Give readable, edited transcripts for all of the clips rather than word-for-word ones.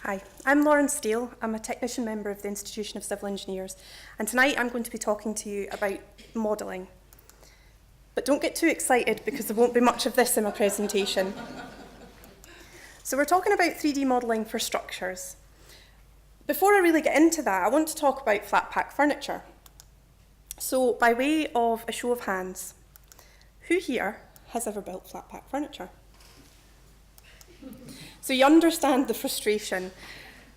Hi, I'm Lauryn. I'm a technician member of the Institution of Civil Engineers, and tonight I'm going to be talking to you about modelling. But don't get too excited because there won't be much of this in my presentation. So we're talking about 3D modelling for structures. Before I really get into that, I want to talk about flat pack furniture. So by way of a show of hands, who here has ever built flat pack furniture? So you understand the frustration.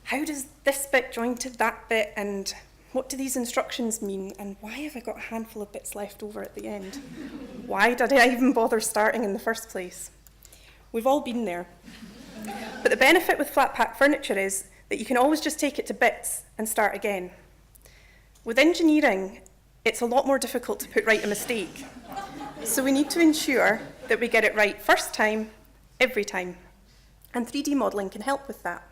How does this bit join to that bit, and what do these instructions mean, and why have I got a handful of bits left over at the end? Why did I even bother starting in the first place? We've all been there. But the benefit with flat pack furniture is that you can always just take it to bits and start again. With engineering, it's a lot more difficult to put right a mistake. So we need to ensure that we get it right first time, every time. And 3D modelling can help with that.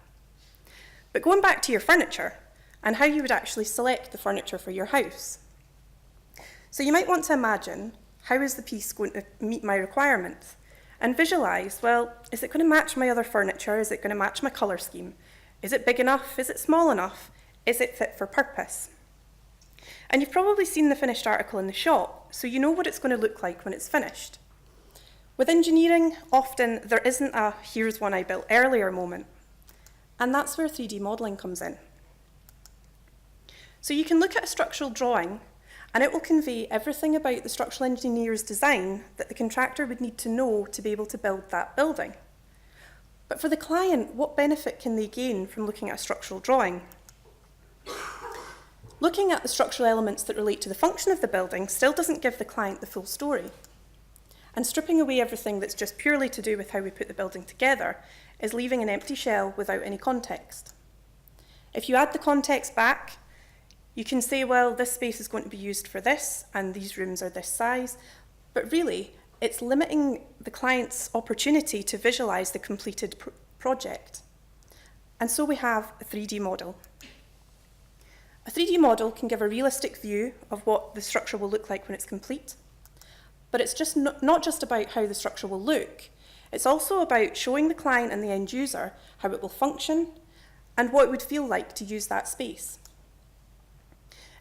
But going back to your furniture, and how you would actually select the furniture for your house. So you might want to imagine, how is the piece going to meet my requirements? And visualise, well, is it going to match my other furniture? Is it going to match my colour scheme? Is it big enough? Is it small enough? Is it fit for purpose? And you've probably seen the finished article in the shop, so you know what it's going to look like when it's finished. With engineering, often there isn't a here's one I built earlier moment. And that's where 3D modelling comes in. So you can look at a structural drawing and it will convey everything about the structural engineer's design that the contractor would need to know to be able to build that building. But for the client, what benefit can they gain from looking at a structural drawing? Looking at the structural elements that relate to the function of the building still doesn't give the client the full story. And stripping away everything that's just purely to do with how we put the building together is leaving an empty shell without any context. If you add the context back, you can say, well, this space is going to be used for this, and these rooms are this size, but really, it's limiting the client's opportunity to visualize the completed project. And so we have a 3D model. A 3D model can give a realistic view of what the structure will look like when it's complete. But it's just not just about how the structure will look, it's also about showing the client and the end user how it will function and what it would feel like to use that space.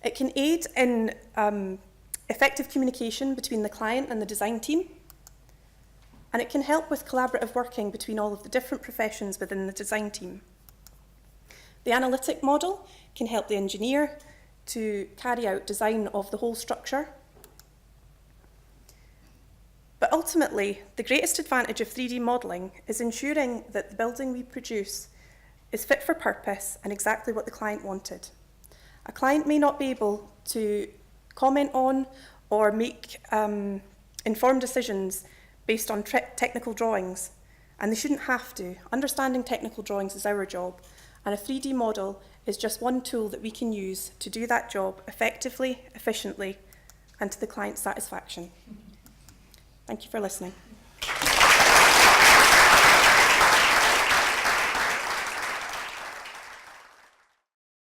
It can aid in effective communication between the client and the design team, and it can help with collaborative working between all of the different professions within the design team. The analytic model can help the engineer to carry out design of the whole structure. But ultimately, the greatest advantage of 3D modelling is ensuring that the building we produce is fit for purpose and exactly what the client wanted. A client may not be able to comment on or make informed decisions based on technical drawings, and they shouldn't have to. Understanding technical drawings is our job, and a 3D model is just one tool that we can use to do that job effectively, efficiently, and to the client's satisfaction. Thank you for listening.